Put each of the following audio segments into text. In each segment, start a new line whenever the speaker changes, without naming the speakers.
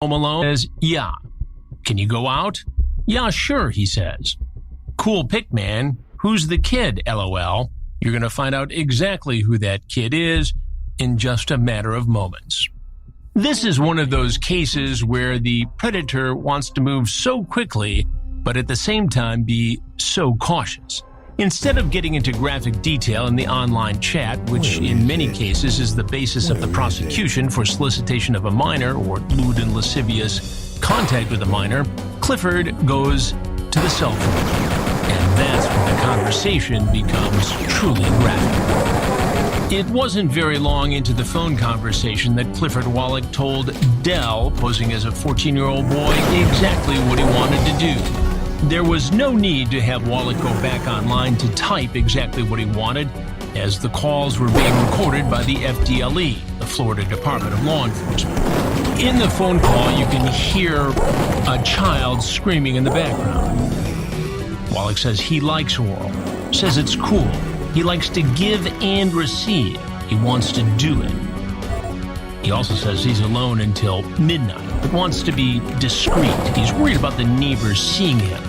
home alone? Says, yeah. Can you go out? Yeah, sure, he says. Cool pick, man. Who's the kid, LOL? You're going to find out exactly who that kid is in just a matter of moments. This is one of those cases where the predator wants to move so quickly, but at the same time be so cautious. Instead of getting into graphic detail in the online chat, which in many cases is the basis of the prosecution for solicitation of a minor or lewd and lascivious contact with a minor, Clifford goes to the cell phone. And that's when the conversation becomes truly graphic. It wasn't very long into the phone conversation that Clifford Wallach told Dell, posing as a 14-year-old boy, exactly what he wanted to do. There was no need to have Wallach go back online to type exactly what he wanted, as the calls were being recorded by the FDLE, the Florida Department of Law Enforcement. In the phone call, you can hear a child screaming in the background. Wallach says he likes oral, says it's cool. He likes to give and receive. He wants to do it. He also says he's alone until midnight, but wants to be discreet. He's worried about the neighbors seeing him.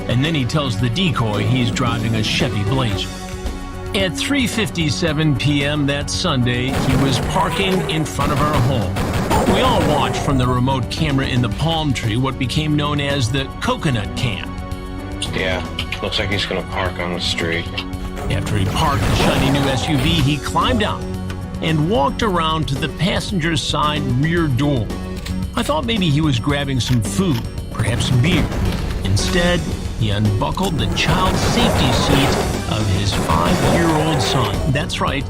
And then he tells the decoy he's driving a Chevy Blazer. At 3:57 p.m. that Sunday, he was parking in front of our home. We all watched from the remote camera in the palm tree what became known as the coconut camp.
Yeah, looks like he's gonna park on the street.
After he parked the shiny new SUV, he climbed out and walked around to the passenger side rear door. I thought maybe he was grabbing some food, perhaps beer. Instead, he unbuckled the child safety seat of his 5-year-old son. That's right,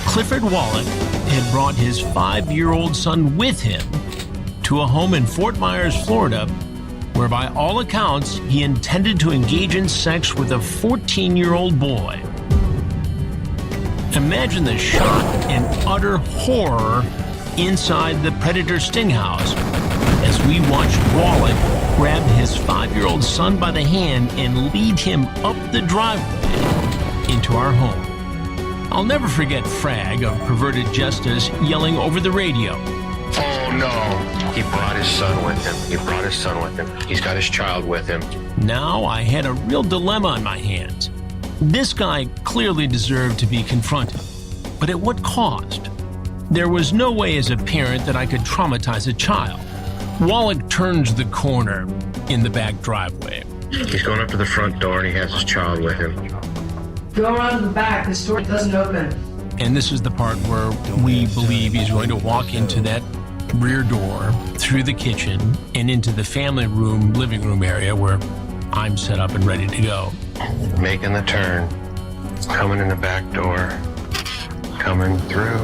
Clifford Wallach had brought his 5-year-old son with him to a home in Fort Myers, Florida, where by all accounts, he intended to engage in sex with a 14-year-old boy. Imagine the shock and utter horror inside the Predator Sting House as we watched Wallach grab his 5-year-old son by the hand and lead him up the driveway into our home. I'll never forget Frag of Perverted Justice yelling over the radio,
Oh no! He brought his son with him. He's got his child with him.
Now I had a real dilemma on my hands. This guy clearly deserved to be confronted. But at what cost? There was no way as a parent that I could traumatize a child. Wallach turns the corner in the back driveway.
He's going up to the front door and he has his child with him.
Go around to the back. This door doesn't open.
And this is the part where we believe he's going to walk into that rear door, through the kitchen, and into the family room, living room area where I'm set up and ready to go.
Making the turn, coming in the back door, coming through,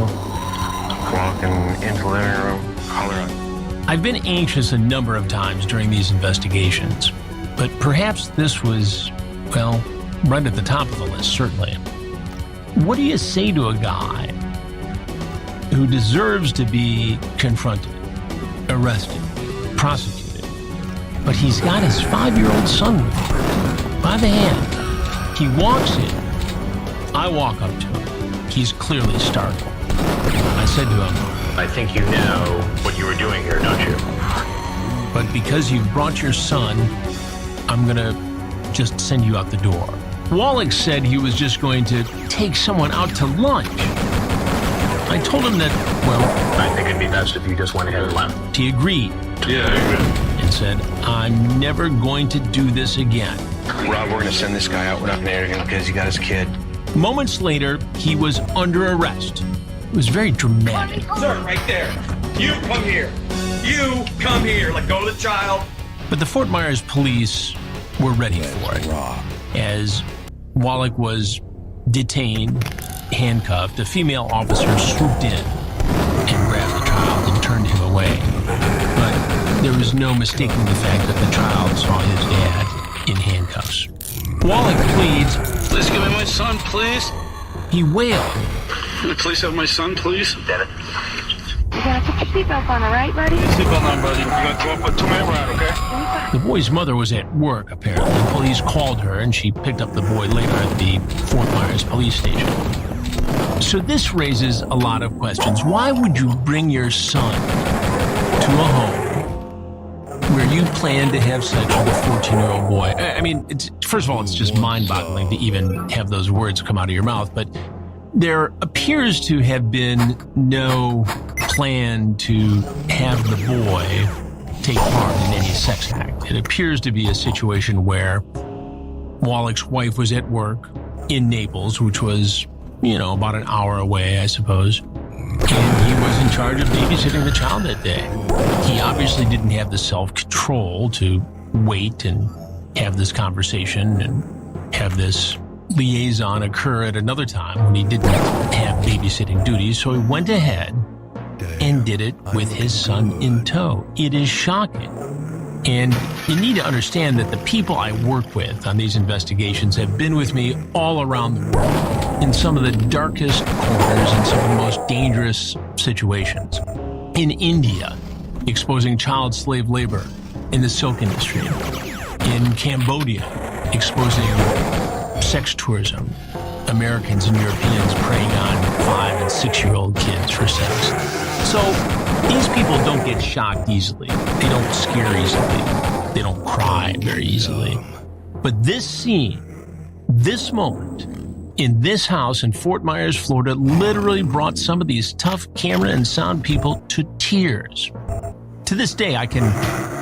walking into the living room, holler up.
I've been anxious a number of times during these investigations, but perhaps this was, well, right at the top of the list, certainly. What do you say to a guy who deserves to be confronted, arrested, prosecuted, but he's got his 5-year-old son with him, by the hand? He walks in. I walk up to him. He's clearly startled. I said to him,
I think you know what you were doing here, don't you?
but because you've brought your son, I'm gonna just send you out the door. Wallach said he was just going to take someone out to lunch. I told him that, well,
I think it'd be best if you just went ahead and left.
he agreed
Yeah, I agree.
and said, I'm never going to do this again.
Rob, we're gonna send this guy out. We're not gonna interview him because he got his kid.
Moments later, he was under arrest. It was very dramatic.
Sir, right there. You come here. You come here. Let go of the child.
But the Fort Myers police were ready for it. As Wallach was detained, handcuffed, a female officer swooped in and grabbed the child and turned him away. But there was no mistaking the fact that the child saw his dad in handcuffs. Wallach pleads,
Please give me my son, please.
he wailed.
Can I please have my son, please?
Devin.
You gotta put your seatbelt on, all right, buddy?
Seatbelt on, buddy. You gotta go up with 2 minute ride, okay?
The boy's mother was at work, apparently. Police called her, and she picked up the boy later at the Fort Myers police station. So this raises a lot of questions. Why would you bring your son to a home you planned to have sex with a 14-year-old boy? I mean, first of all, it's just mind-boggling to even have those words come out of your mouth, but there appears to have been no plan to have the boy take part in any sex act. It appears to be a situation where Wallach's wife was at work in Naples, which was, about an hour away, I suppose. And he was in charge of babysitting the child that day. He obviously didn't have the self-control to wait and have this conversation and have this liaison occur at another time when he didn't have babysitting duties. So he went ahead and did it with his son in tow. It is shocking. And you need to understand that the people I work with on these investigations have been with me all around the world in some of the darkest corners and some of the most dangerous situations. In India, exposing child slave labor in the silk industry. In Cambodia, exposing sex tourism, Americans and Europeans preying on 5- and 6-year-old kids for sex. So these people don't get shocked easily. They don't scare easily. They don't cry very easily. But this scene, this moment, in this house in Fort Myers, Florida, literally brought some of these tough camera and sound people to tears. To this day, I can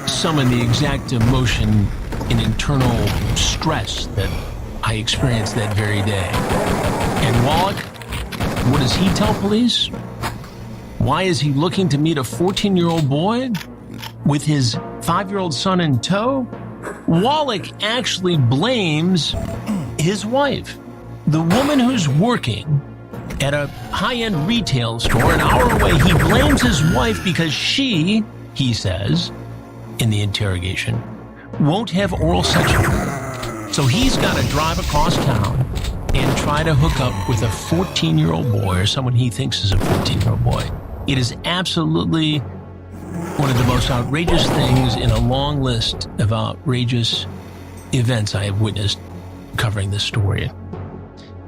summon the exact emotion and internal stress that I experienced that very day. And Wallach, what does he tell police? Why is he looking to meet a 14-year-old boy with his 5-year-old son in tow? Wallach actually blames his wife, the woman who's working at a high-end retail store an hour away. He blames his wife because she, he says, in the interrogation, won't have oral sex with him. So he's got to drive across town and try to hook up with a 14-year-old boy or someone he thinks is a 14-year-old boy. It is absolutely one of the most outrageous things in a long list of outrageous events I have witnessed covering this story.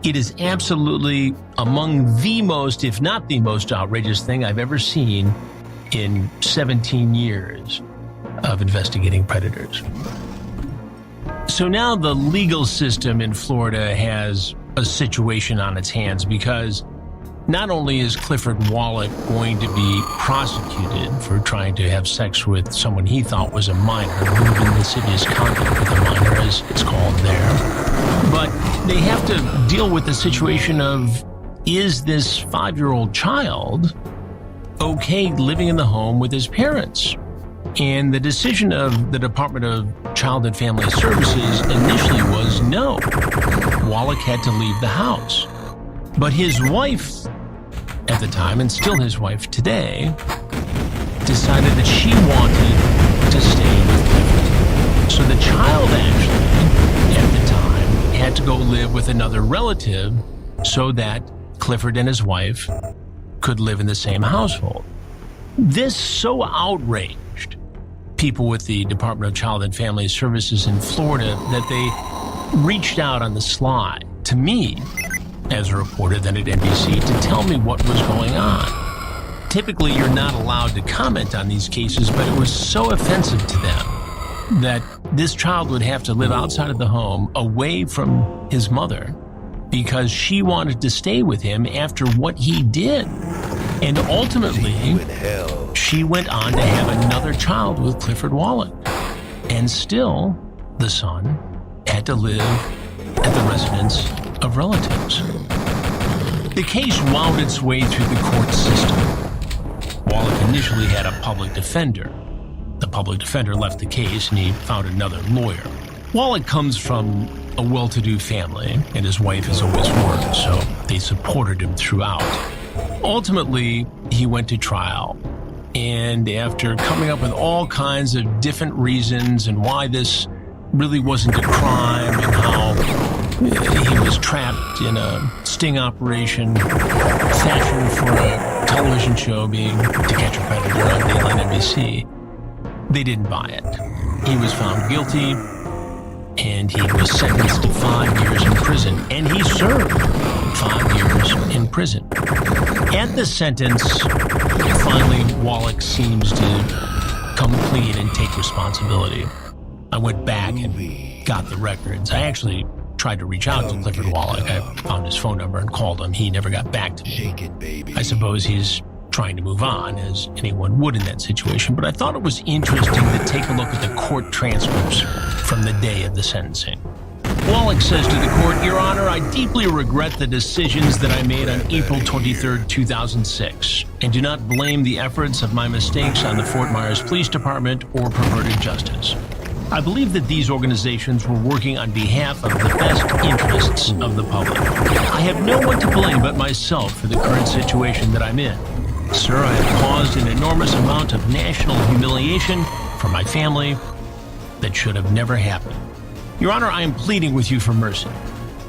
It is absolutely among the most, if not the most outrageous thing I've ever seen in 17 years of investigating predators. So now the legal system in Florida has a situation on its hands because not only is Clifford Wallach going to be prosecuted for trying to have sex with someone he thought was a minor, moving lascivious conduct with a minor, as it's called there, but they have to deal with the situation of, is this 5-year-old child okay living in the home with his parents? And the decision of the Department of Child and Family Services initially was no. Wallach had to leave the house. But his wife at the time, and still his wife today, decided that she wanted to stay with Clifford. So the child actually, at the time, had to go live with another relative so that Clifford and his wife could live in the same household. This so outraged people with the Department of Child and Family Services in Florida that they reached out on the sly to me as a reporter then at NBC to tell me what was going on. Typically, you're not allowed to comment on these cases, but it was so offensive to them that this child would have to live outside of the home away from his mother because she wanted to stay with him after what he did. And ultimately, she went on to have another child with Clifford Wallach. And still, the son had to live at the residence of relatives. The case wound its way through the court system. Wallach initially had a public defender. The public defender left the case and he found another lawyer. Wallach comes from a well-to-do family and his wife has always worked, so they supported him throughout. Ultimately, he went to trial. And after coming up with all kinds of different reasons and why this really wasn't a crime and how he was trapped in a sting operation fashioned for a television show being To Catch a Predator on Dayline NBC, they didn't buy it. He was found guilty and he was sentenced to 5 years in prison, and he served 5 years in prison. At the sentence, finally Wallach seems to come clean and take responsibility. I went back and got the records. I actually tried to reach out to Clifford Wallach. I found his phone number and called him. He never got back to me. I suppose he's trying to move on, as anyone would in that situation, but I thought it was interesting to take a look at the court transcripts from the day of the sentencing. Wallach says to the court, "Your Honor, I deeply regret the decisions that I made on April 23, 2006, and do not blame the efforts of my mistakes on the Fort Myers Police Department or perverted justice. I believe that these organizations were working on behalf of the best interests of the public. I have no one to blame but myself for the current situation that I'm in. Sir, I have caused an enormous amount of national humiliation for my family that should have never happened. Your Honor, I am pleading with you for mercy.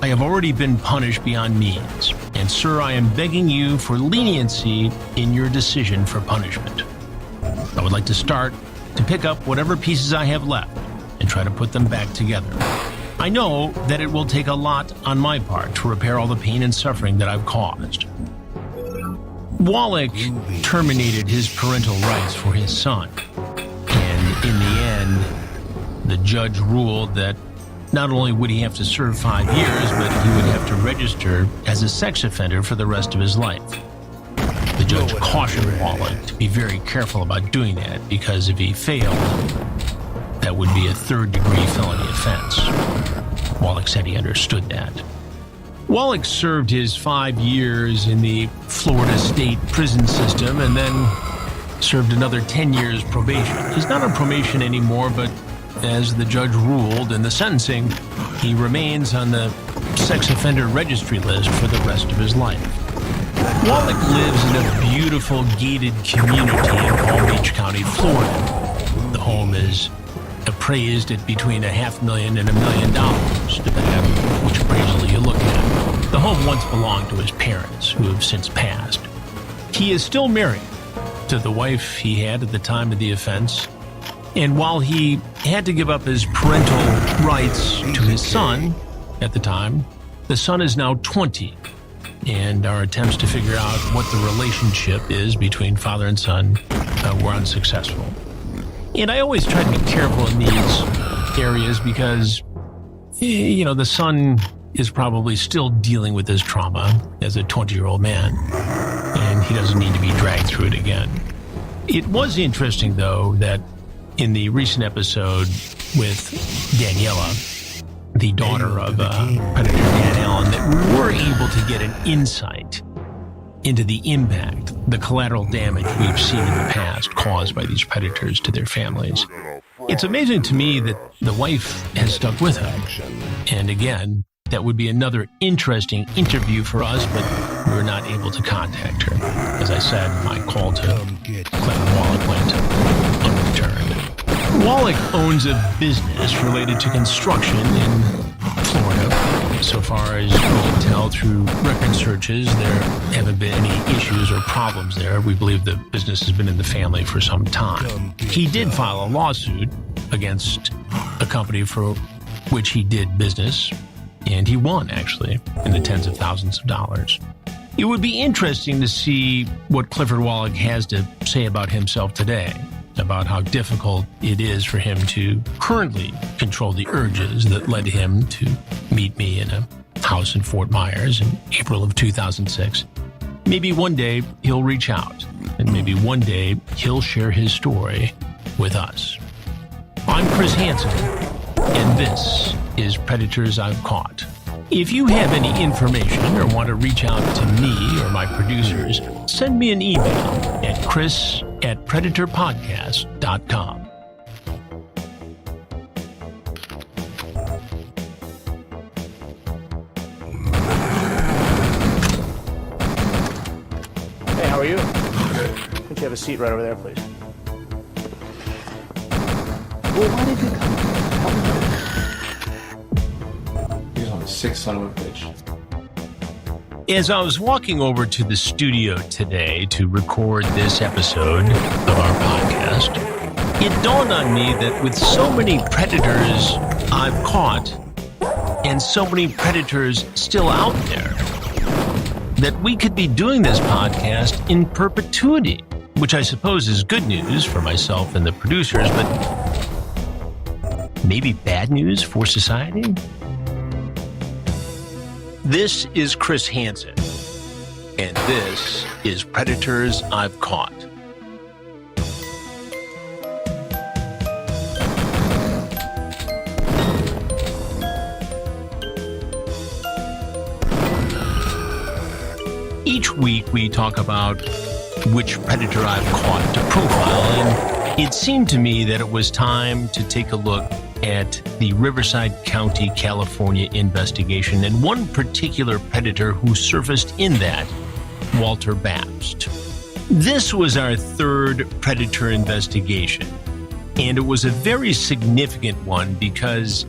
I have already been punished beyond means, and sir, I am begging you for leniency in your decision for punishment. I would like to start to pick up whatever pieces I have left and try to put them back together. I know that it will take a lot on my part to repair all the pain and suffering that I've caused." Wallach terminated his parental rights for his son, and in the end, the judge ruled that not only would he have to serve 5 years, but he would have to register as a sex offender for the rest of his life. The judge cautioned Wallach to be very careful about doing that, because if he failed, that would be a third-degree felony offense. Wallach said he understood that. Wallach served his 5 years in the Florida state prison system and then served another 10 years probation. He's not on probation anymore, but as the judge ruled in the sentencing, he remains on the sex offender registry list for the rest of his life. Wallach lives in a beautiful gated community in Palm Beach County, Florida. The home is appraised at between $500,000 and $1 million, depending on which appraisal you look at. The home once belonged to his parents, who have since passed. He is still married to the wife he had at the time of the offense, and while he had to give up his parental rights to his son at the time, the son is now 20, and our attempts to figure out what the relationship is between father and son were unsuccessful. And I always try to be careful in these areas because, the son is probably still dealing with his trauma as a 20-year-old man, and he doesn't need to be dragged through it again. It was interesting, though, that in the recent episode with Daniela, the daughter of Predator Dan Allen, that we were able to get an insight into the impact, the collateral damage we've seen in the past caused by these predators to their families. It's amazing to me that the wife has stuck with him. And again, that would be another interesting interview for us, but we were not able to contact her. As I said, my call to Clifford Wallach went unreturned. Wallach owns a business related to construction in Florida. So far as we can tell through record searches, there haven't been any issues or problems there. We believe the business has been in the family for some time. He did file a lawsuit against a company for which he did business, and he won, actually, in the tens of thousands of dollars. It would be interesting to see what Clifford Wallach has to say about himself today, about how difficult it is for him to currently control the urges that led him to meet me in a house in Fort Myers in April of 2006. Maybe one day he'll reach out, and maybe one day he'll share his story with us. I'm Chris Hansen, and this is Predators I've Caught. If you have any information or want to reach out to me or my producers, send me an email at chris@predatorpodcast.com.
Hey, how are you? Could you have a seat right over there, please? Well, why did you come?
He's on a sick son of a bitch.
As I was walking over to the studio today to record this episode of our podcast, it dawned on me that with so many predators I've caught and so many predators still out there, that we could be doing this podcast in perpetuity. which I suppose is good news for myself and the producers, but maybe bad news for society? This is Chris Hansen, and this is Predators I've Caught. Each week we talk about which predator I've caught to profile, and it seemed to me that it was time to take a look at the Riverside County, California investigation and one particular predator who surfaced in that, Walter Babst. This was our third predator investigation, and it was a very significant one because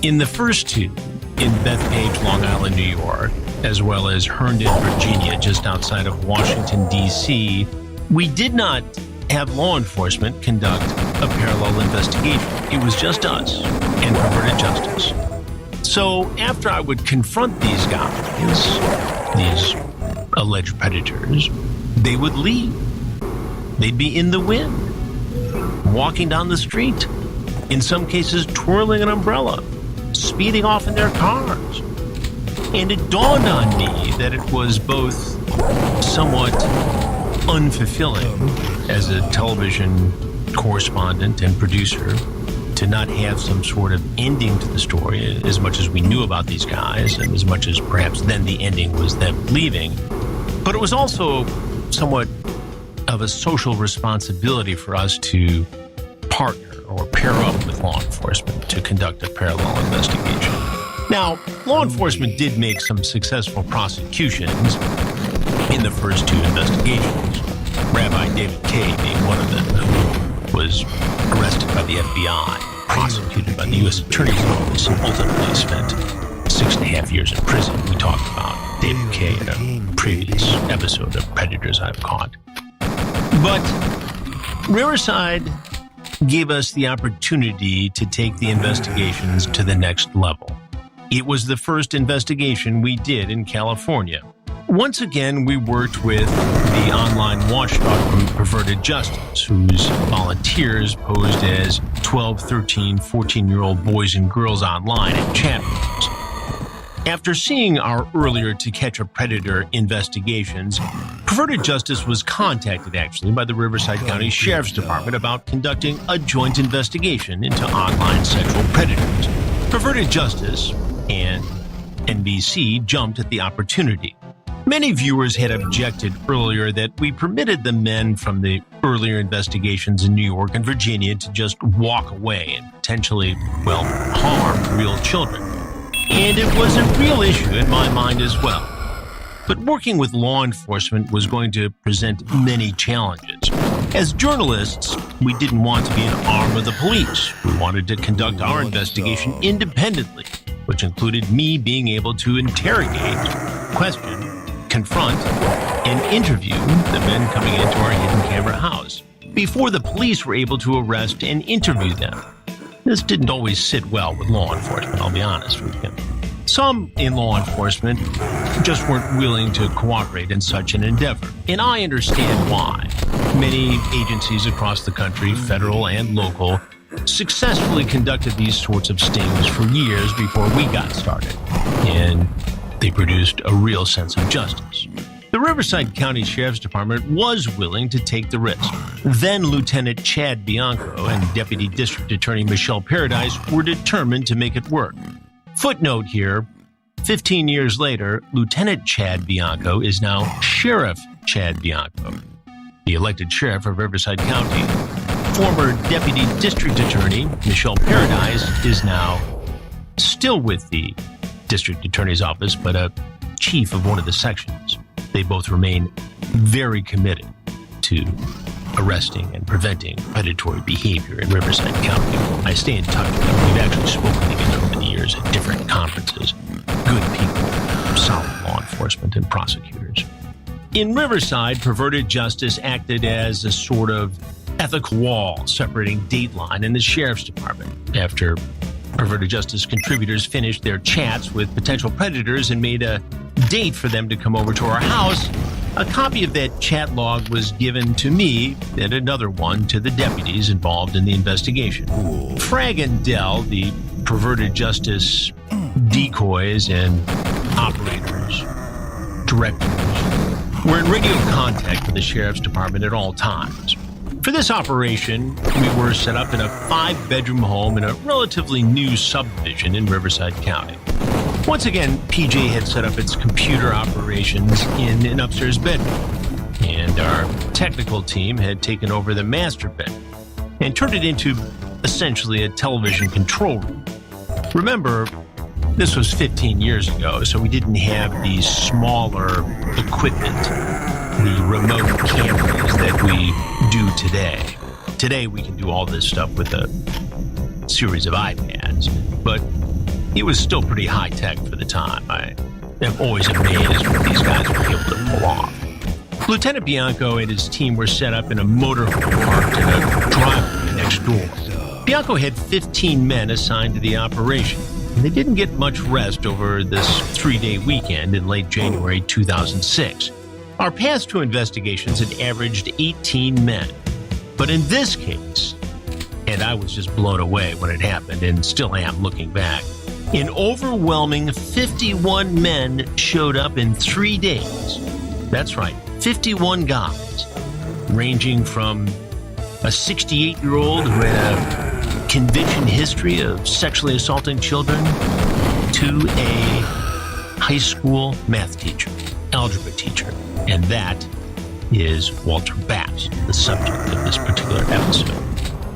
in the first two, in Bethpage, Long Island, New York, as well as Herndon, Virginia, just outside of Washington, D.C., we did not have law enforcement conduct a parallel investigation. It was just us and perverted justice. So after I would confront these guys, these alleged predators, they would leave. They'd be in the wind, walking down the street, in some cases twirling an umbrella, speeding off in their cars. And it dawned on me that it was both somewhat unfulfilling as a television correspondent and producer to not have some sort of ending to the story, as much as we knew about these guys and as much as perhaps then the ending was them leaving. But it was also somewhat of a social responsibility for us to partner or pair up with law enforcement to conduct a parallel investigation. Now, law enforcement did make some successful prosecutions in the first two investigations, Rabbi David Kay being one of them, who was arrested by the FBI, prosecuted by the U.S. Attorney's Office, and ultimately spent 6.5 years in prison. We talked about David Kay in a previous episode of Predators I've Caught. But Riverside gave us the opportunity to take the investigations to the next level. It was the first investigation we did in California. Once again, we worked with the online watchdog group Perverted Justice, whose volunteers posed as 12, 13, 14-year-old boys and girls online in chat rooms. After seeing our earlier To Catch a Predator investigations, Perverted Justice was contacted actually by the Riverside County Sheriff's Department about conducting a joint investigation into online sexual predators. Perverted Justice and NBC jumped at the opportunity. Many viewers had objected earlier that we permitted the men from the earlier investigations in New York and Virginia to just walk away and potentially, harm real children. And it was a real issue in my mind as well. But working with law enforcement was going to present many challenges. As journalists, we didn't want to be an arm of the police. We wanted to conduct our investigation independently, which included me being able to interrogate, question, confront, and interview the men coming into our hidden camera house before the police were able to arrest and interview them. This didn't always sit well with law enforcement, I'll be honest with you. Some in law enforcement just weren't willing to cooperate in such an endeavor, and I understand why. Many agencies across the country, federal and local, successfully conducted these sorts of stings for years before we got started, and they produced a real sense of justice. The Riverside County Sheriff's Department was willing to take the risk. Then Lieutenant Chad Bianco and Deputy District Attorney Michelle Paradise were determined to make it work. Footnote here, 15 years later, Lieutenant Chad Bianco is now Sheriff Chad Bianco, the elected sheriff of Riverside County. Former Deputy District Attorney Michelle Paradise is now still with the District Attorney's Office, but a chief of one of the sections. They both remain very committed to arresting and preventing predatory behavior in Riverside County. I stay in touch with them. We've actually spoken together over the years at different conferences. Good people, solid law enforcement and prosecutors. In Riverside, Perverted Justice acted as a sort of ethical wall separating Dateline and the Sheriff's Department. After Perverted Justice contributors finished their chats with potential predators and made a date for them to come over to our house, A copy of that chat log was given to me and another one to the deputies involved in the investigation. Frag and Dell, the perverted justice decoys and operators, directors, were in radio contact with the sheriff's department at all times. For this operation, we were set up in a 5-bedroom home in a relatively new subdivision in Riverside County. Once again, PJ had set up its computer operations in an upstairs bedroom, and our technical team had taken over the master bedroom and turned it into essentially a television control room. Remember, this was 15 years ago, so we didn't have the smaller equipment, the remote cameras that we do today. Today, we can do all this stuff with a series of iPads, but it was still pretty high-tech for the time. I am always amazed what these guys were able to pull off. Lieutenant Bianco and his team were set up in a motorhome parked in a driveway next door. Bianco had 15 men assigned to the operation, and they didn't get much rest over this 3-day weekend in late January 2006. Our past 2 investigations had averaged 18 men. But in this case, and I was just blown away when it happened and still am looking back, an overwhelming 51 men showed up in 3 days. That's right, 51 guys, ranging from a 68-year-old who had a conviction history of sexually assaulting children to a high school math teacher, algebra teacher, and that is Walter Babst, the subject of this particular episode.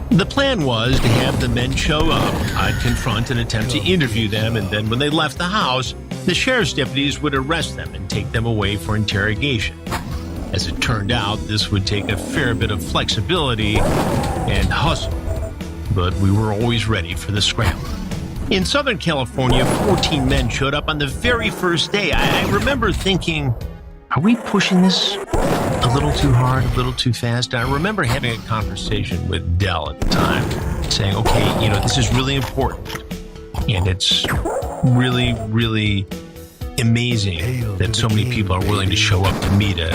The plan was to have the men show up, I'd confront and attempt to interview them, and then when they left the house, the sheriff's deputies would arrest them and take them away for interrogation. As it turned out, this would take a fair bit of flexibility and hustle, but we were always ready for the scramble. In Southern California, 14 men showed up on the very first day. I remember thinking, are we pushing this a little too hard, a little too fast? I remember having a conversation with Dell at the time, saying, okay, this is really important. And it's really, really amazing that so many people are willing to show up to meet a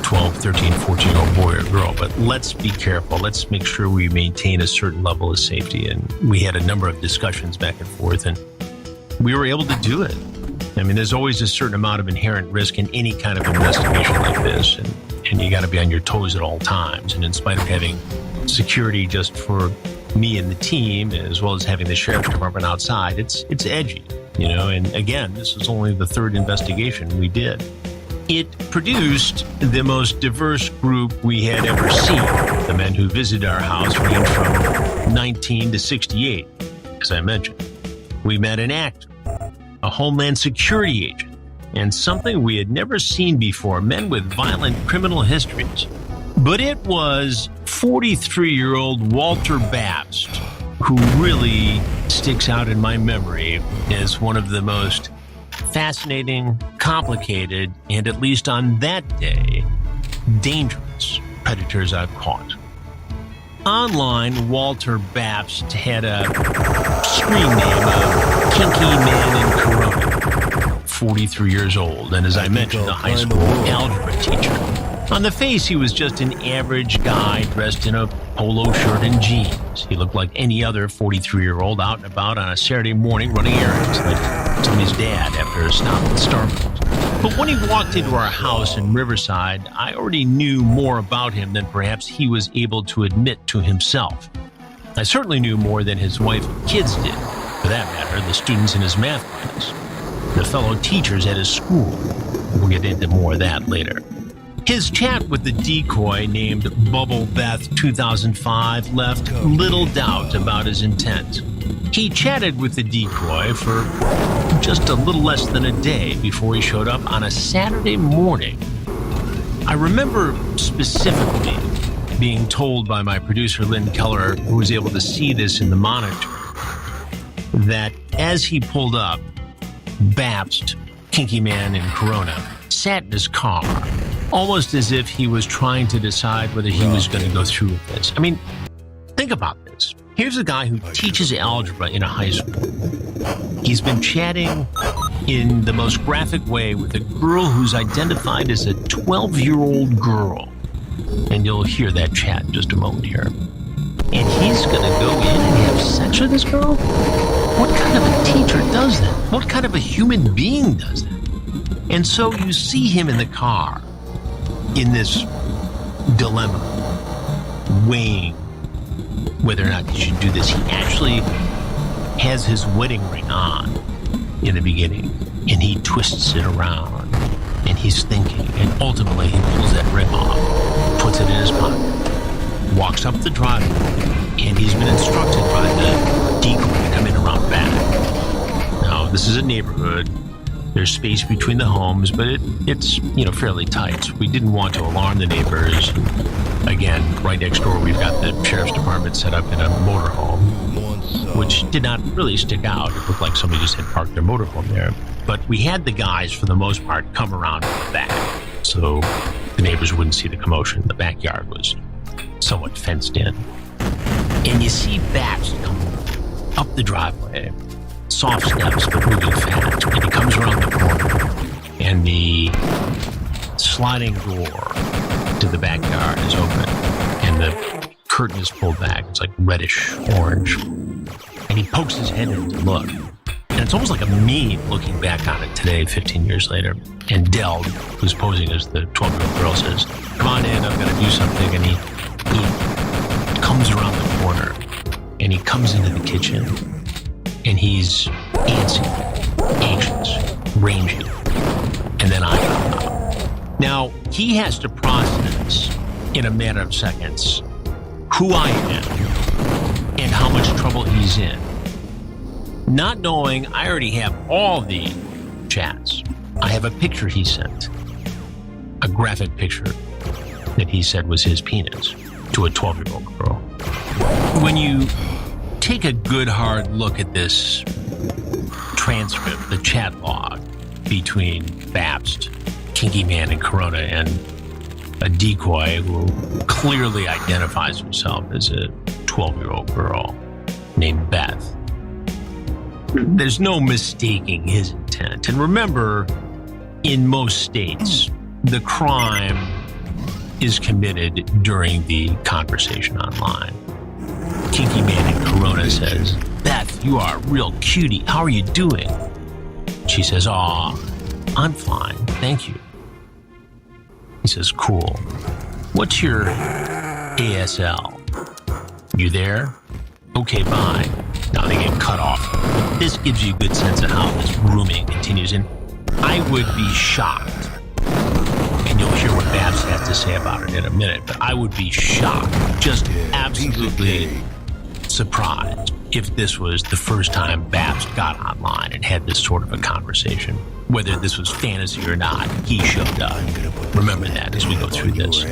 12, 13, 14-year-old boy or girl. But let's be careful. Let's make sure we maintain a certain level of safety. And we had a number of discussions back and forth, and we were able to do it. I mean, there's always a certain amount of inherent risk in any kind of investigation like this, and you got to be on your toes at all times. And in spite of having security just for me and the team, as well as having the sheriff's department outside, it's edgy, And again, this is only the 3rd investigation we did. It produced the most diverse group we had ever seen. The men who visited our house ranged from 19 to 68, as I mentioned. We met an actor, a Homeland Security agent, and something we had never seen before, men with violent criminal histories. But it was 43-year-old Walter Babst who really sticks out in my memory as one of the most fascinating, complicated, and at least on that day, dangerous predators I've caught. Online, Walter Babst had a screen name of Kinky Man in Corona, 43 years old, and as I mentioned, a high school algebra teacher. On the face, he was just an average guy dressed in a polo shirt and jeans. He looked like any other 43-year-old out and about on a Saturday morning running errands, like Tony's dad after a stop at Starbucks. But when he walked into our house in Riverside, I already knew more about him than perhaps he was able to admit to himself. I certainly knew more than his wife and kids did, for that matter, the students in his math class, the fellow teachers at his school. We'll get into more of that later. His chat with the decoy named Bubble Beth 2005 left little doubt about his intent. He chatted with the decoy for just a little less than a day before he showed up on a Saturday morning. I remember specifically being told by my producer, Lynn Keller, who was able to see this in the monitor, that as he pulled up, Babst, Kinky Man in Corona, sat in his car, almost as if he was trying to decide whether he was going to go through with this. I mean, think about this. Here's a guy who teaches algebra in a high school. He's been chatting in the most graphic way with a girl who's identified as a 12-year-old girl. And you'll hear that chat in just a moment here. And he's going to go in and have sex with this girl? What kind of a teacher does that? What kind of a human being does that? And so you see him in the car in this dilemma, weighing whether or not he should do this. He actually has his wedding ring on in the beginning, and he twists it around, and he's thinking, and ultimately he pulls that ring off, puts it in his pocket, walks up the driveway, and he's been instructed by the decoy to come in around back. Now, this is a neighborhood. There's space between the homes, but it's fairly tight. We didn't want to alarm the neighbors. Again, right next door, we've got the sheriff's department set up in a motorhome, which did not really stick out. It looked like somebody just had parked their motorhome there. But we had the guys, for the most part, come around to the back, so the neighbors wouldn't see the commotion. The backyard was somewhat fenced in. And you see Babs come up the driveway, soft steps, but moving fast. And he comes around the corner, and the sliding door to the backyard is open, and the curtain is pulled back. It's like reddish orange. And he pokes his head in to look. And it's almost like a meme looking back on it today, 15 years later. And Dell, who's posing as the 12-year-old girl, says, "Come on in, I'm going to do something." And he comes around the corner, and he comes into the kitchen, and he's antsy, anxious, rangy. And then I come out. Now, he has to process in a matter of seconds who I am and how much trouble he's in. Not knowing I already have all the chats. I have a picture he sent, a graphic picture that he said was his penis to a 12-year-old girl. When you take a good hard look at this transcript, the chat log between Babst, Kinky Man, and Corona, and a decoy who clearly identifies himself as a 12-year-old girl named Beth, there's no mistaking his intent. And remember, in most states, the crime is committed during the conversation online. Kinky Man in Corona says, "Beth, you are a real cutie. How are you doing?" She says, "Aw, I'm fine, thank you." He says, "Cool. What's your ASL? You there? Okay, bye." Now they get cut off. This gives you a good sense of how this grooming continues. And I would be shocked, and you'll hear what Babs has to say about it in a minute, but I would be shocked, just absolutely surprised, if this was the first time Babs got online and had this sort of a conversation. Whether this was fantasy or not, he showed up. Remember that as we go through this.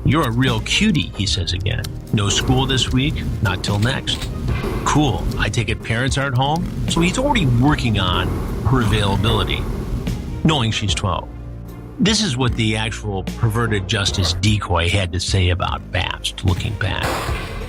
"You're a real cutie," he says again. "No school this week? Not till next." Cool. I take it parents aren't home? So he's already working on her availability, knowing she's 12. This is what the actual perverted justice decoy had to say about Babs looking back.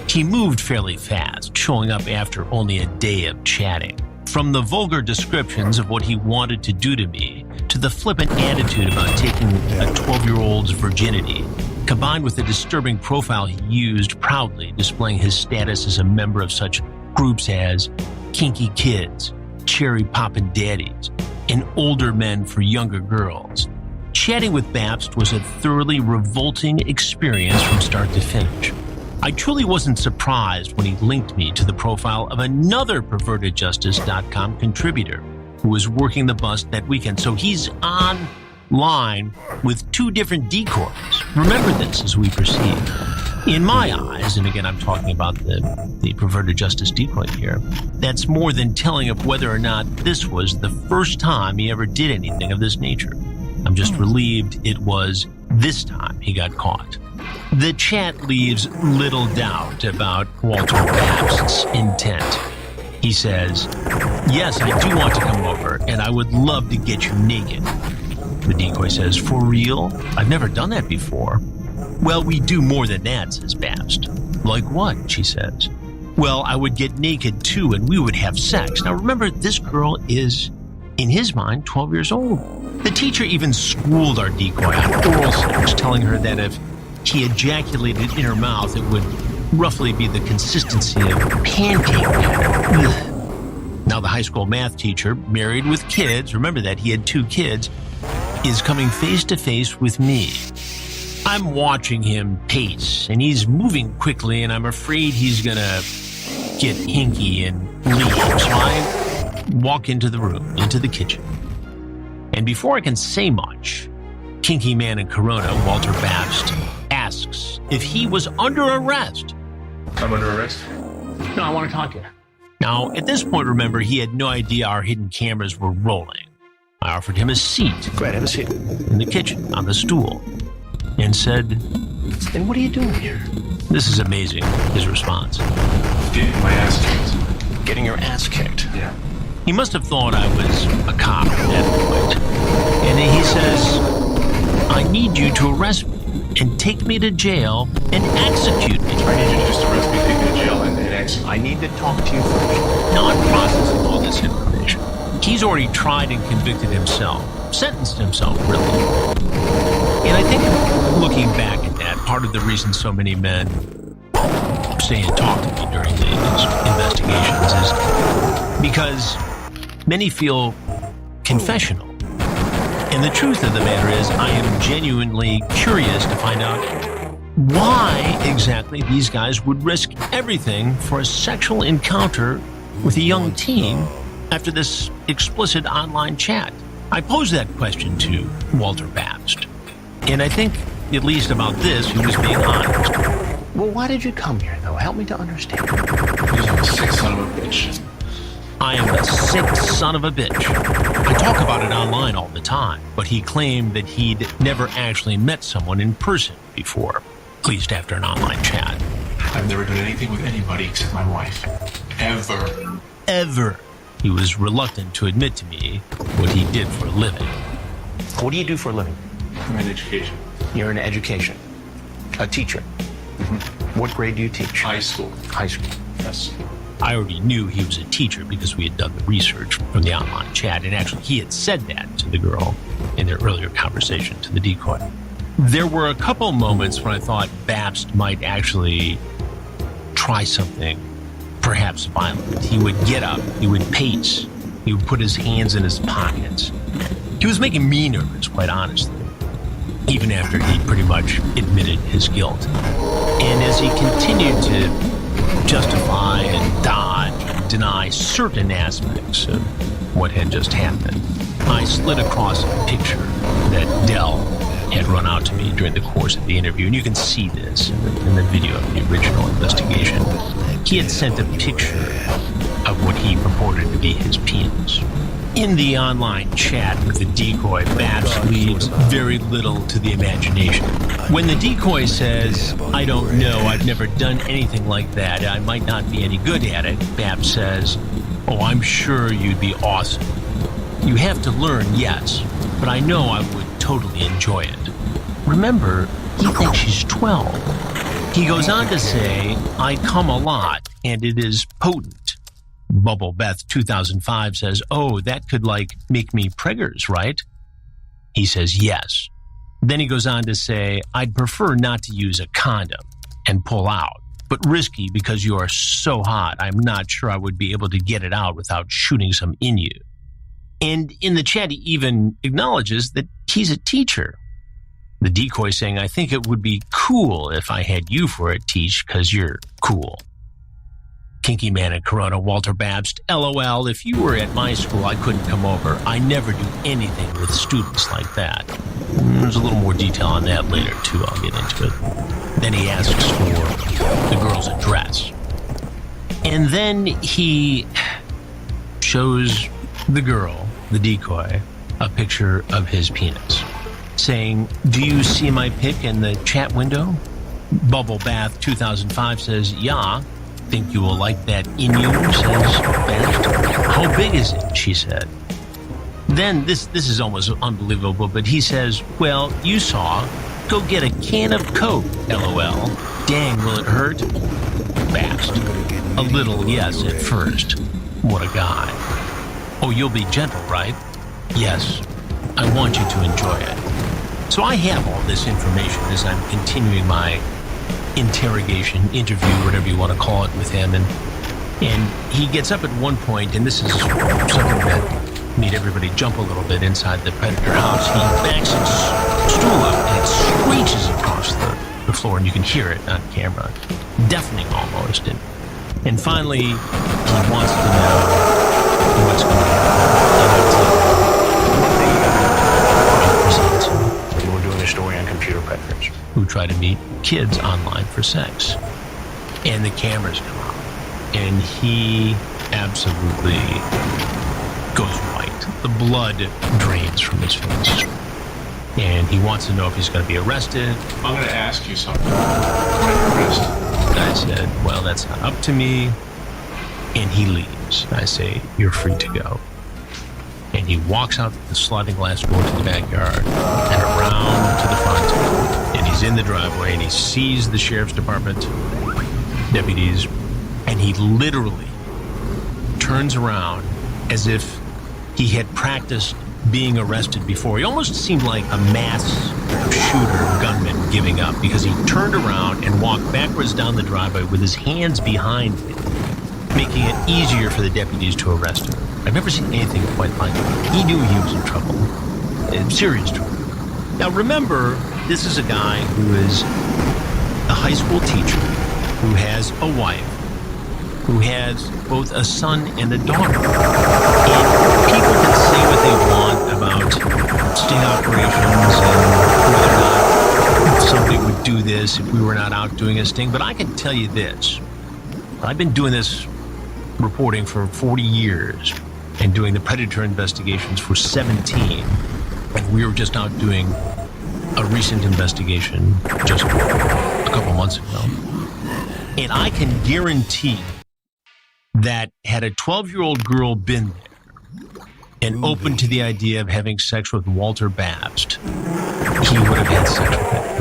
He moved fairly fast, showing up after only a day of chatting. From the vulgar descriptions of what he wanted to do to me, to the flippant attitude about taking a 12-year-old's virginity, combined with the disturbing profile he used, proudly displaying his status as a member of such groups as Kinky Kids, Cherry Poppin' Daddies, and Older Men for Younger Girls. Chatting with Babst was a thoroughly revolting experience from start to finish. I truly wasn't surprised when he linked me to the profile of another pervertedjustice.com contributor who was working the bust that weekend. So he's online with two different decoys. Remember this as we proceed. In my eyes, and again, I'm talking about the perverted justice decoy here, that's more than telling of whether or not this was the first time he ever did anything of this nature. I'm just relieved it was this time he got caught. The chat leaves little doubt about Walter Babst's intent. He says, "Yes, I do want to come over, and I would love to get you naked." The decoy says, "For real? I've never done that before." "Well, we do more than that," says Babst. "Like what?" she says. "Well, I would get naked too, and we would have sex." Now remember, this girl is In his mind, 12 years old. The teacher even schooled our decoy on oral sex, telling her that if he ejaculated in her mouth, it would roughly be the consistency of pancake batter. Now the high school math teacher, married with kids, remember that, he had 2 kids, is coming face to face with me. I'm watching him pace, and he's moving quickly, and I'm afraid he's gonna get hinky and leave. So I walk into the room, into the kitchen. And before I can say much, Kinky Man in Corona, Walter Babst, asks if he was under arrest.
I'm under arrest?
No, I want to talk to you. Now, at this point, remember, he had no idea our hidden cameras were rolling. I offered him a seat.
Go ahead, have a seat.
In the kitchen, on the stool, and said, "And what are you doing here?" This is amazing, his response.
Getting my ass kicked.
Getting your ass kicked?
Yeah.
He must have thought I was a cop at that point. And he says, "I need you to arrest me and take me to jail and execute me."
I need you to just arrest me, take me to jail, and execute.
I need to talk to you first. Now I'm processing all this information. He's already tried and convicted himself, sentenced himself, really. And I think looking back at that, part of the reason so many men stay and talk to me during these investigations is because many feel confessional. And the truth of the matter is, I am genuinely curious to find out why exactly these guys would risk everything for a sexual encounter with a young teen after this explicit online chat. I posed that question to Walter Babst. And I think, at least about this, he was being honest. Well, why did you come here, though? Help me to understand.
Because I'm a sick son of a bitch.
I am a sick son of a bitch. I talk about it online all the time, but he claimed that he'd never actually met someone in person before, at least after an online chat.
I've never done anything with anybody except my wife. Ever.
Ever. He was reluctant to admit to me what he did for a living. What do you do for a living?
I'm in education.
You're in education. A teacher. Mm-hmm. What grade do you teach?
High school.
High school.
Yes.
I already knew he was a teacher because we had done the research from the online chat, and actually he had said that to the girl in their earlier conversation to the decoy. There were a couple moments when I thought Babst might actually try something perhaps violent. He would get up, he would pace, he would put his hands in his pockets. He was making me nervous, quite honestly, even after he pretty much admitted his guilt. And as he continued to justify and dodge and deny certain aspects of what had just happened, I slid across a picture that Dell had run out to me during the course of the interview, and you can see this in the video of the original investigation. He had sent a picture of what he purported to be his penis. In the online chat with the decoy, Babs leaves very little to the imagination. When the decoy says, "I don't know, I've never done anything like that, I might not be any good at it," Babs says, "Oh, I'm sure you'd be awesome. You have to learn, yes, but I know I would totally enjoy it." Remember, he thinks she's 12. He goes on to say, "I come a lot, and it is potent." Bubble Beth 2005 says, "Oh, that could make me preggers, right?" He says yes. Then he goes on to say, "I'd prefer not to use a condom and pull out, but risky because you are so hot, I'm not sure I would be able to get it out without shooting some in you." And in the chat, he even acknowledges that he's a teacher. The decoy saying, "I think it would be cool if I had you for a teach because you're cool." Kinky Man in Corona, Walter Babst, "LOL, if you were at my school, I couldn't come over. I never do anything with students like that." There's a little more detail on that later, too. I'll get into it. Then he asks for the girl's address. And then he shows the girl, the decoy, a picture of his penis, saying, "Do you see my pic in the chat window?" Bubble Bath 2005 says, "Yeah. Think you will like that in you," says Babst. "How big is it?" she said. Then, this is almost unbelievable, but he says, "Well, you saw. Go get a can of Coke, LOL. Dang, will it hurt?" Babst. "A little, yes, at first." What a guy. Oh, you'll be gentle, right? Yes, I want you to enjoy it. So I have all this information as I'm continuing my interrogation, interview, whatever you want to call it, with him. And he gets up at one point, and this is something that made everybody jump a little bit inside the Predator house. He backs his stool up, and it screeches across the floor, and you can hear it on camera. Deafening almost. And finally, he wants to know what's going on.
We were doing a story on computer predators
who try to meet kids online for sex. And the cameras come out. And he absolutely goes white. The blood drains from his face. And he wants to know if he's going to be arrested.
I'm going to ask you something. When are you arrested?
I said, well, that's not up to me. And he leaves. I say, you're free to go. And he walks out the sliding glass door to the backyard and around to the front. And he's in the driveway and he sees the sheriff's department deputies. And he literally turns around as if he had practiced being arrested before. He almost seemed like a mass shooter, gunman giving up, because he turned around and walked backwards down the driveway with his hands behind him, making it easier for the deputies to arrest him. I've never seen anything quite like it. He knew he was in trouble, in serious trouble. Now remember, this is a guy who is a high school teacher, who has a wife, who has both a son and a daughter. And people can say what they want about sting operations and whether or not somebody would do this if we were not out doing a sting. But I can tell you this. I've been doing this reporting for 40 years and doing the Predator investigations for 17. And we were just out doing a recent investigation just a couple months ago. And I can guarantee that had a 12-year-old girl been there and open to the idea of having sex with Walter Babst, he would have had sex with that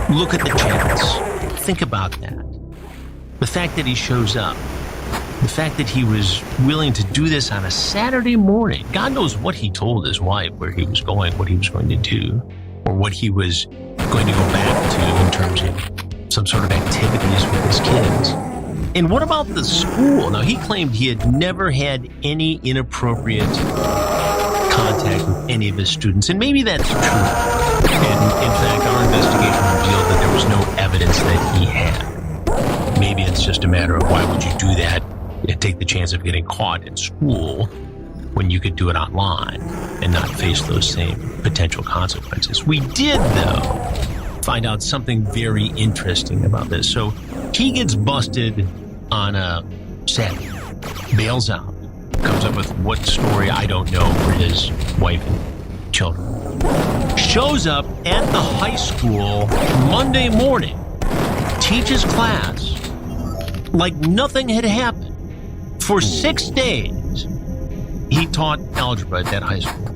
girl. Look at the chance. Think about that. The fact that he shows up, the fact that he was willing to do this on a Saturday morning. God knows what he told his wife, where he was going, what he was going to do, or what he was going to go back to in terms of some sort of activities with his kids. And what about the school? Now, he claimed he had never had any inappropriate contact with any of his students, and maybe that's true. And in fact, our investigation revealed that there was no evidence that he had. Maybe it's just a matter of why would you do that and take the chance of getting caught in school when you could do it online and not face those same potential consequences. We did, though, find out something very interesting about this. So he gets busted on a Saturday, bails out, comes up with what story I don't know for his wife and children. Shows up at the high school Monday morning, teaches class like nothing had happened. For 6 days, he taught algebra at that high school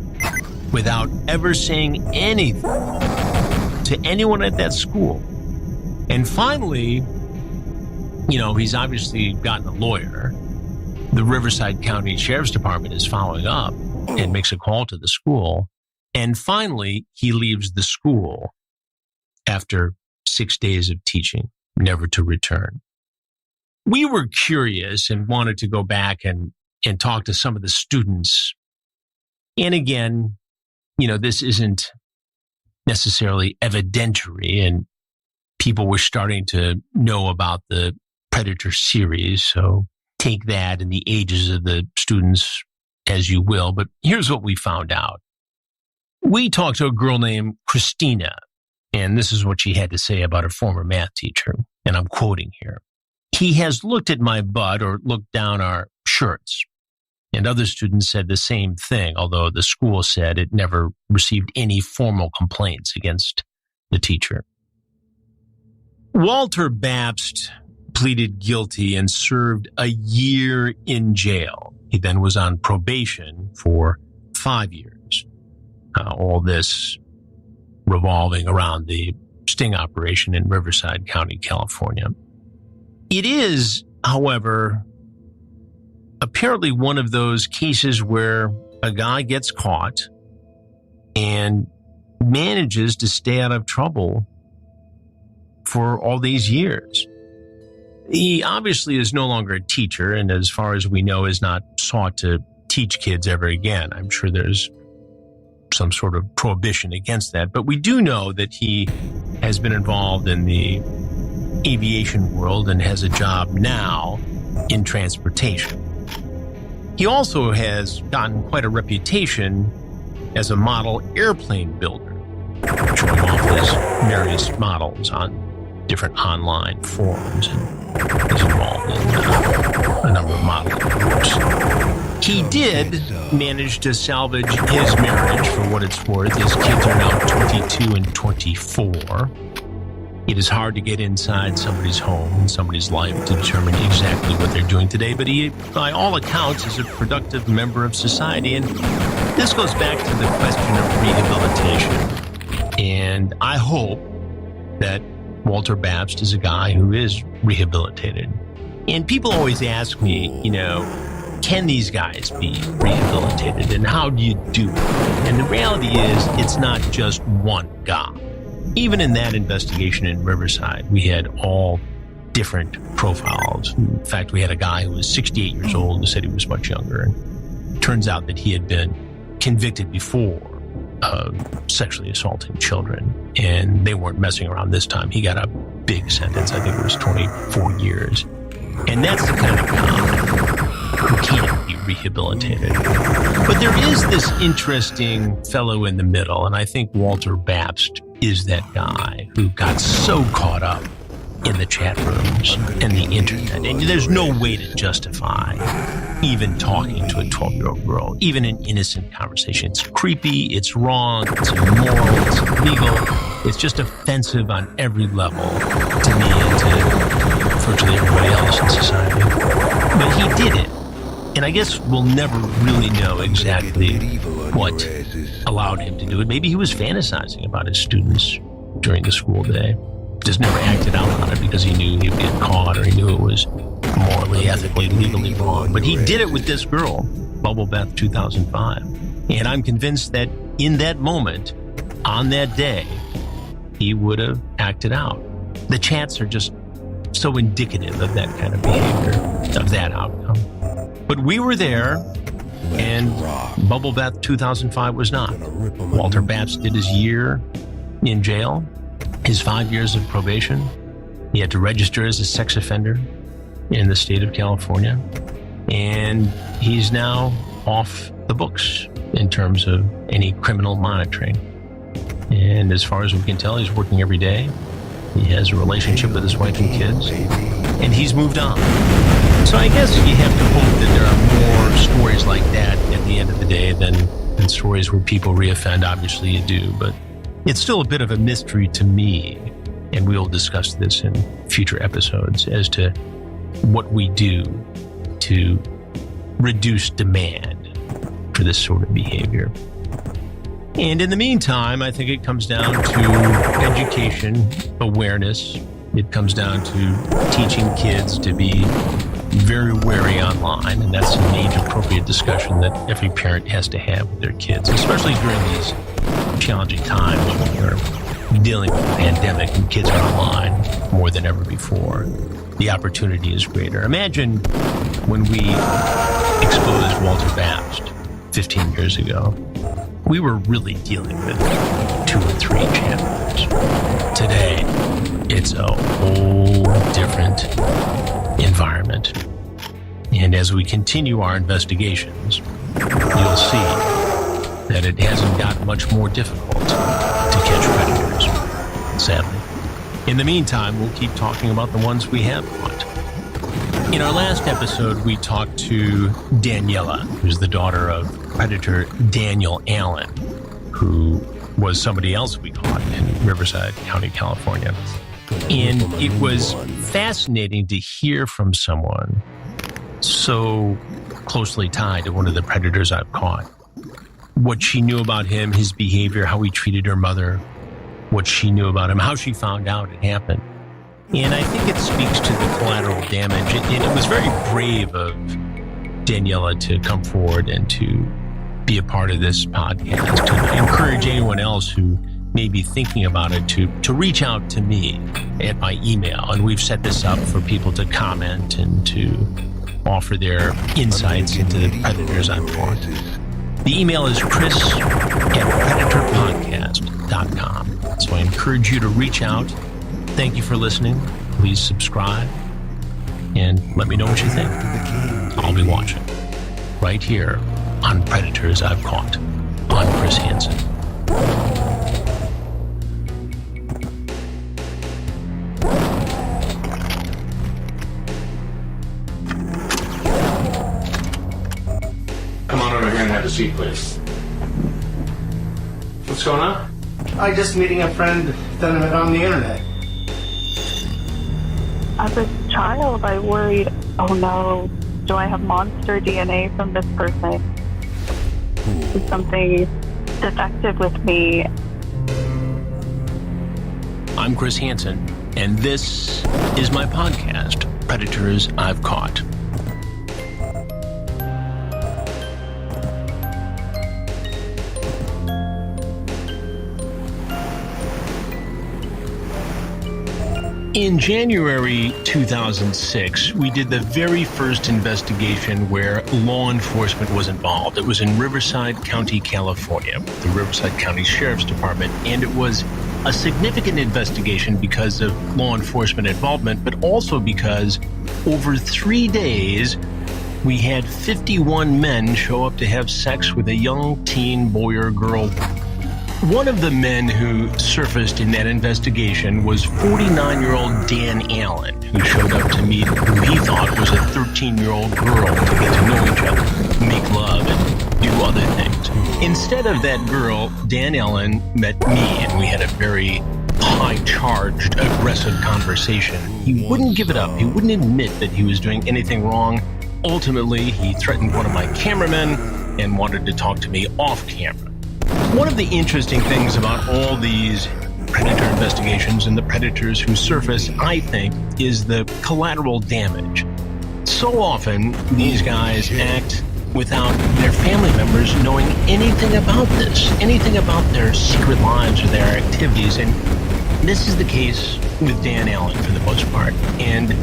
without ever saying anything to anyone at that school. And finally, you know, he's obviously gotten a lawyer. The Riverside County Sheriff's Department is following up and makes a call to the school. And finally, he leaves the school after 6 days of teaching, never to return. We were curious and wanted to go back and talk to some of the students. And again, you know, this isn't necessarily evidentiary, and people were starting to know about the Predator series, so take that and the ages of the students as you will. But here's what we found out. We talked to a girl named Christina, and this is what she had to say about her former math teacher, and I'm quoting here. He has looked at my butt or looked down our shirts. And other students said the same thing, although the school said it never received any formal complaints against the teacher. Walter Babst pleaded guilty and served a year in jail. He then was on probation for 5 years. All this revolving around the sting operation in Riverside County, California. It is, however, a apparently one of those cases where a guy gets caught and manages to stay out of trouble for all these years. He obviously is no longer a teacher, and as far as we know, is not sought to teach kids ever again. I'm sure there's some sort of prohibition against that, but we do know that he has been involved in the aviation world and has a job now in transportation. He also has gotten quite a reputation as a model airplane builder, showing off his various models on different online forums, and is involved in a number of modeling groups. He did manage to salvage his marriage for what it's worth. His kids are now 22 and 24. It is hard to get inside somebody's home and somebody's life to determine exactly what they're doing today, but he, by all accounts, is a productive member of society. And this goes back to the question of rehabilitation. And I hope that Walter Babst is a guy who is rehabilitated. And people always ask me, can these guys be rehabilitated and how do you do it? And the reality is it's not just one guy. Even in that investigation in Riverside, we had all different profiles. In fact, we had a guy who was 68 years old who said he was much younger. And it turns out that he had been convicted before of sexually assaulting children, and they weren't messing around this time. He got a big sentence. I think it was 24 years. And that's the kind of guy who can't be rehabilitated. But there is this interesting fellow in the middle, and I think Walter Babst is that guy who got so caught up in the chat rooms and the internet. And there's no way to justify even talking to a 12-year-old girl, even an innocent conversation. It's creepy, it's wrong, it's immoral, it's illegal. It's just offensive on every level to me and to virtually everybody else in society. But he did it. And I guess we'll never really know exactly what allowed him to do it. Maybe he was fantasizing about his students during the school day. Just never acted out on it because he knew he would get caught, or he knew it was morally, ethically, legally wrong. But he did it with this girl, Bubble Beth 2005. And I'm convinced that in that moment, on that day, he would have acted out. The chats are just so indicative of that kind of behavior, of that outcome. But we were there, and Bubble Beth 2005 was not. Walter Babst did his year in jail, his 5 years of probation. He had to register as a sex offender in the state of California. And he's now off the books in terms of any criminal monitoring. And as far as we can tell, he's working every day. He has a relationship with his wife and kids, and he's moved on. So I guess you have to hope that there are more stories like that at the end of the day than stories where people reoffend. Obviously you do, but it's still a bit of a mystery to me, and we'll discuss this in future episodes as to what we do to reduce demand for this sort of behavior. And in the meantime, I think it comes down to education, awareness. It comes down to teaching kids to be very wary online, and that's an age-appropriate discussion that every parent has to have with their kids, especially during these challenging times when we're dealing with a pandemic and kids are online more than ever before. The opportunity is greater. Imagine when we exposed Walter Babst 15 years ago. We were really dealing with 2 or 3 channels. Today, it's a whole different environment. And as we continue our investigations, you'll see that it hasn't got much more difficult to catch predators, sadly. In the meantime, we'll keep talking about the ones we have caught. In our last episode, we talked to Daniela, who's the daughter of predator Daniel Allen, who was somebody else we caught in Riverside County, California. And it was fascinating to hear from someone so closely tied to one of the predators I've caught. What she knew about him, his behavior, how he treated her mother, what she knew about him, how she found out it happened. And I think it speaks to the collateral damage. And it was very brave of Daniela to come forward and to be a part of this podcast. And I encourage anyone else who may be thinking about it to reach out to me at my email. And we've set this up for people to comment and to offer their insights into the predators I've caught. The email is chris@predatorpodcast.com. So I encourage you to reach out. Thank you for listening. Please subscribe and let me know what you think. I'll be watching right here on Predators I've Caught. I'm Chris Hansen.
Come on over here and have a seat, please. What's going on?
I'm just meeting a friend that I met on the internet.
As a child, I worried, oh no, do I have monster DNA from this person? Is something defective with me?
I'm Chris Hansen, and this is my podcast, Predators I've Caught. In January 2006, we did the very first investigation where law enforcement was involved. It was in Riverside County, California, the Riverside County Sheriff's Department, and it was a significant investigation because of law enforcement involvement, but also because over 3 days, we had 51 men show up to have sex with a young teen boy or girl. One of the men who surfaced in that investigation was 49-year-old Dan Allen, who showed up to meet who he thought was a 13-year-old girl to get to know each other, make love, and do other things. Instead of that girl, Dan Allen met me, and we had a very high-charged, aggressive conversation. He wouldn't give it up. He wouldn't admit that he was doing anything wrong. Ultimately, he threatened one of my cameramen and wanted to talk to me off camera. One of the interesting things about all these predator investigations and the predators who surface, I think, is the collateral damage. So often, these guys act without their family members knowing anything about this, anything about their secret lives or their activities. And this is the case with Dan Allen for the most part. And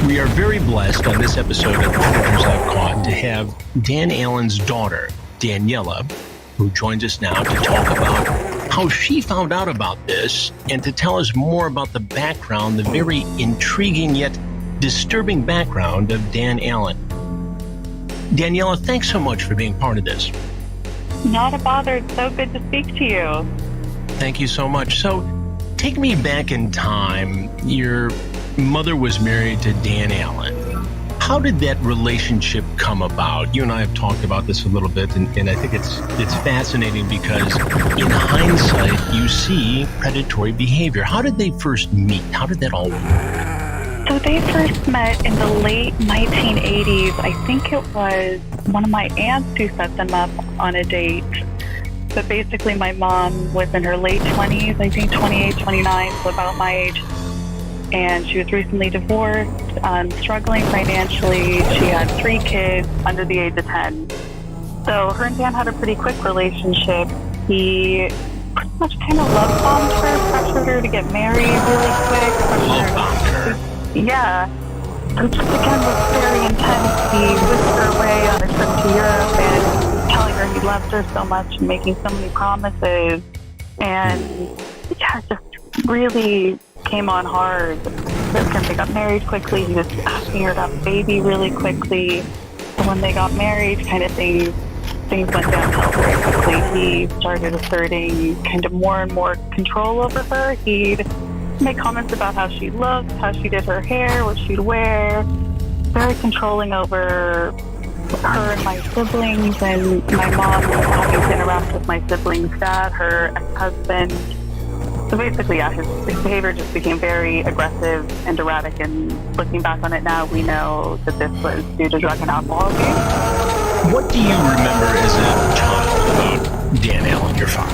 we are very blessed on this episode of Predators I've Caught to have Dan Allen's daughter, Daniela, who joins us now to talk about how she found out about this and to tell us more about the background, the very intriguing yet disturbing background of Dan Allen. Daniela, thanks so much for being part of this.
Not a bother. It's so good to speak to you.
Thank you so much. So, take me back in time. Your mother was married to Dan Allen. How did that relationship come about? You and I have talked about this a little bit, and I think it's fascinating because in hindsight, you see predatory behavior. How did they first meet? How did that all work?
So they first met in the late 1980s. I think it was one of my aunts who set them up on a date. But basically, my mom was in her late 20s, I think 28, 29, so about my age. And she was recently divorced, struggling financially. She had 3 kids under the age of 10. So her and Dan had a pretty quick relationship. He pretty much kind of love bombed her, pressured her to get married really quick.
Love bombed her?
Yeah. Which again was very intense. He whisked her away on a trip to Europe and telling her he loved her so much and making so many promises. And yeah, just really came on hard. They got married quickly. He was asking her to have a baby really quickly. So when they got married, kind of things went downhill very quickly. He started asserting kind of more and more control over her. He'd make comments about how she looked, how she did her hair, what she'd wear. Very controlling over her and my siblings, and my mom having to interact with my siblings' dad, her ex-husband. So basically, yeah, his behavior just became very aggressive and erratic, and looking back on it now, we know that this was due to drug and alcohol abuse.
What do you remember as a child about Dan Allen, your father?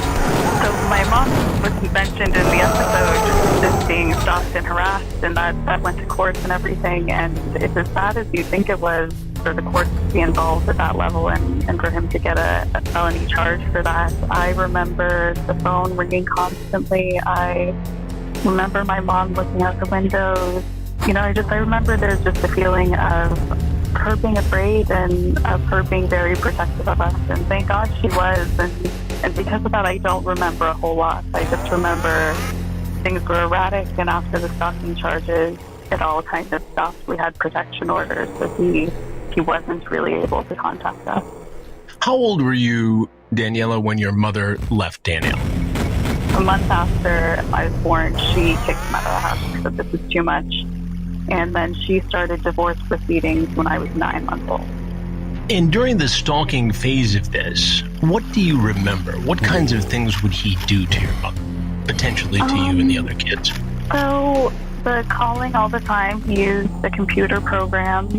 So my mom was mentioned in the episode just being stalked and harassed, and that went to court and everything, and it's as bad as you think it was. for the courts to be involved at that level and for him to get a felony charge for that. I remember the phone ringing constantly. I remember my mom looking out the windows. I remember there's just a feeling of her being afraid and of her being very protective of us. And thank God she was. And because of that, I don't remember a whole lot. I just remember things were erratic, and after the stalking charges, it all kind of stopped. We had protection orders, so he wasn't really able to contact us.
How old were you, Daniela, when your mother left Daniel?
A month after I was born, she kicked him out of the house. She said this is too much. And then she started divorce proceedings when I was 9 months old.
And during the stalking phase of this, what do you remember? What kinds of things would he do to your mother, potentially to you and the other kids?
So the calling all the time, he used the computer program.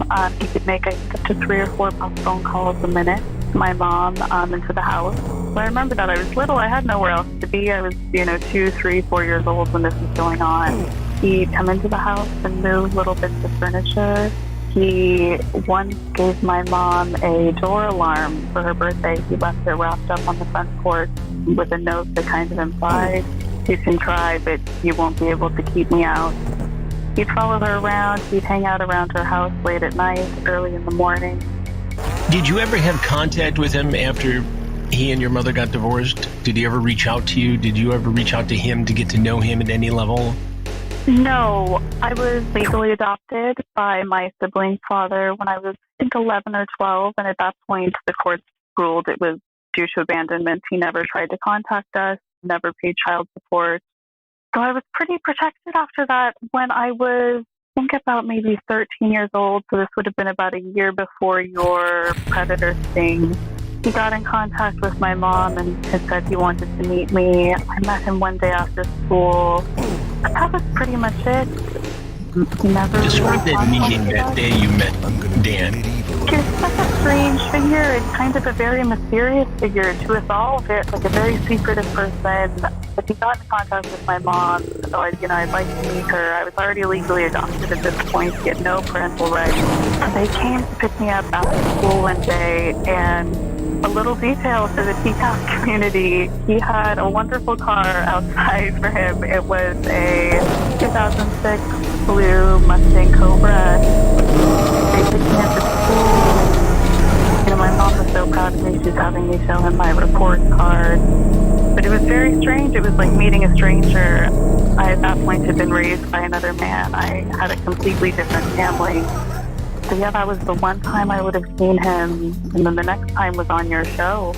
He could make, I think, up to 3 or 4 phone calls a minute to my mom into the house. So I remember that I was little. I had nowhere else to be. I was, 2, 3, 4 years old when this was going on. He'd come into the house and move little bits of furniture. He once gave my mom a door alarm for her birthday. He left it wrapped up on the front porch with a note that kind of implied, "You can try, but you won't be able to keep me out." He'd follow her around. He'd hang out around her house late at night, early in the morning.
Did you ever have contact with him after he and your mother got divorced? Did he ever reach out to you? Did you ever reach out to him to get to know him at any level?
No, I was legally adopted by my sibling's father when I was, I think, 11 or 12. And at that point, the courts ruled it was due to abandonment. He never tried to contact us, never paid child support. So I was pretty protected after that. When I was, I think, about maybe 13 years old, so this would have been about a year before your predator sting, he got in contact with my mom and had said he wanted to meet me. I met him one day after school. But that was pretty much it. Never
Describe that meeting that day you met Dan.
He was such a strange figure and kind of a very mysterious figure to us all, like a very secretive person. But he got in contact with my mom, so I'd like to meet her. I was already legally adopted at this point. He had no parental rights. They came to pick me up after school one day, and a little detail for the TCAP community, he had a wonderful car outside for him. It was a 2006 blue Mustang Cobra. They picked me up at school. My mom was so proud of me. She was having me show him my report card. But it was very strange. It was like meeting a stranger. I, at that point, had been raised by another man. I had a completely different family. So yeah, that was the one time I would have seen him, and then the next time was on your show.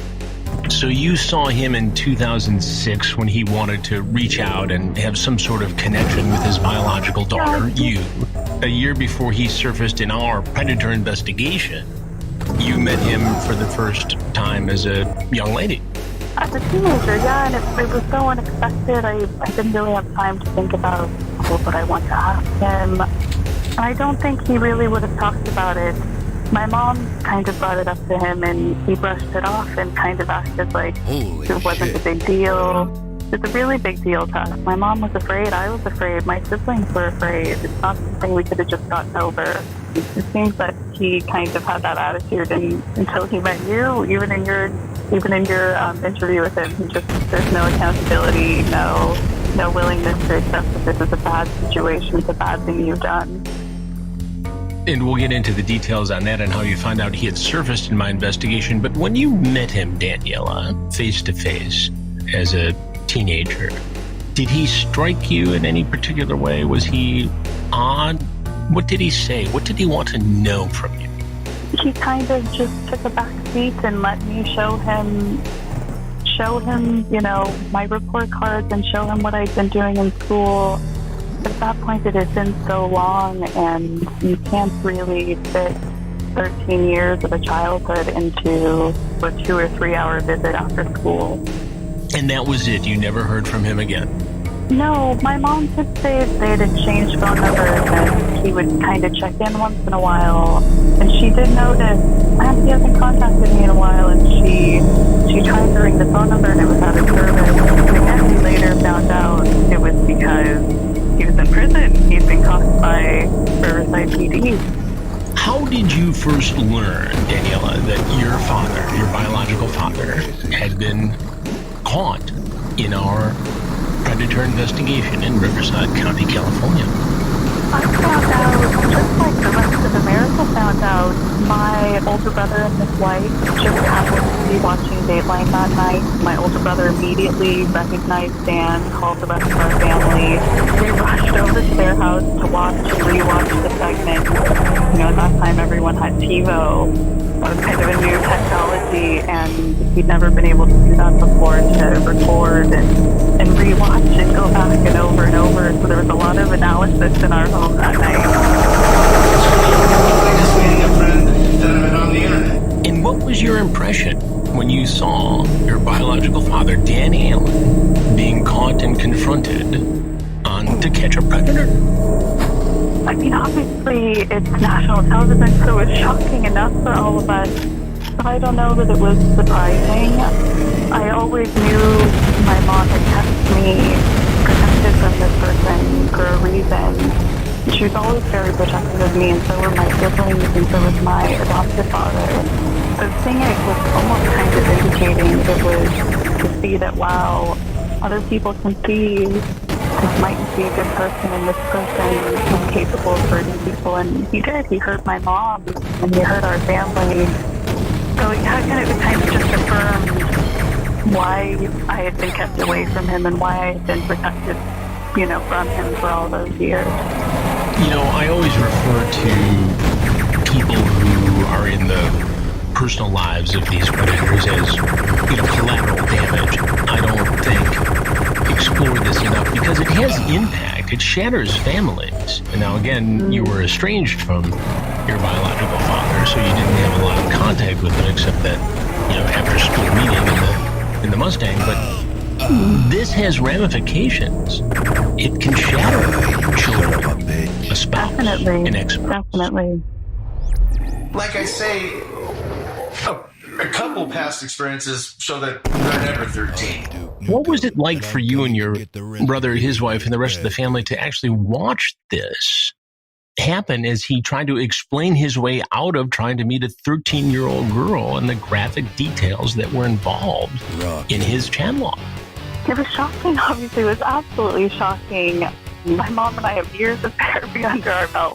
So you saw him in 2006 when he wanted to reach out and have some sort of connection with his biological daughter, you. A year before he surfaced in our Predator investigation, you met him for the first time as a young lady.
As a teenager, yeah, and it was so unexpected. I didn't really have time to think about what I want to ask him. I don't think he really would have talked about it. My mom kind of brought it up to him, and he brushed it off and kind of acted like it wasn't a big deal. It's a really big deal to us. My mom was afraid. I was afraid. My siblings were afraid. It's not something we could have just gotten over. It seems that he kind of had that attitude until he met you. Even in your interview with him, there's no accountability, no willingness to accept that this is a bad situation, it's a bad thing you've done.
And we'll get into the details on that and how you found out he had surfaced in my investigation. But when you met him, Daniela, face to face as a teenager, did he strike you in any particular way? Was he odd? What did he say? What did he want to know from you?
He kind of just took a back seat and let me show him, my report cards and show him what I'd been doing in school. But at that point, it had been so long, and you can't really fit 13 years of a childhood into a 2 or 3 hour visit after school.
And that was it? You never heard from him again?
No, my mom did say they had exchanged phone numbers, and he would kind of check in once in a while. And she did notice, he hasn't contacted me in a while, and she tried to ring the phone number, and it was out of service. And again, we later found out it was because he was in prison. He'd been caught by Riverside PD.
How did you first learn, Daniela, that your father, your biological father, had been caught in our predator investigation in Riverside County, California?
I found out, just like the rest of America found out, my older brother and his wife just happened to be watching Dateline that night. My older brother immediately recognized Dan, called the rest of our family. We rushed over to their house to watch and rewatch the segment. You know, at that time everyone had TiVo. That was kind of a new technology, and we'd never been able to do that before, to record and rewatch and go back and over. So there was a lot of analysis in our home that night.
I just meeting a friend that I met on the internet.
And what was your impression when you saw your biological father, Dan Allen, being caught and confronted on To Catch a Predator?
I mean, obviously, it's national television, so it was shocking enough for all of us. But I don't know that it was surprising. I always knew my mom had kept me protected from this person for a reason. She was always very protective of me, and so were my siblings, and so was my adopted father. The thing it was almost kind of indicating, it was to see that, wow, other people can see this mightn't be a good person, and this person is capable of hurting people. And he did. He hurt my mom, and he hurt our family. So yeah, it kind of just affirmed why I had been kept away from him and why I had been protected, from him for all those years.
I always refer to people who are in the personal lives of these predators as, collateral damage. I don't think explore this enough because it has impact. It shatters families. And now, again, you were estranged from your biological father, so you didn't have a lot of contact with him except that, after school meeting in the Mustang. But this has ramifications. It can shatter children, a spouse,
Definitely.
an ex-spouse.
Definitely.
Like I say, a couple past experiences show that they're never 13.
What was it like for you and your brother, his wife, and the rest of the family to actually watch this happen as he tried to explain his way out of trying to meet a 13-year-old girl and the graphic details that were involved in his chatlogue?
It was shocking, obviously. It was absolutely shocking. My mom and I have years of therapy under our belt.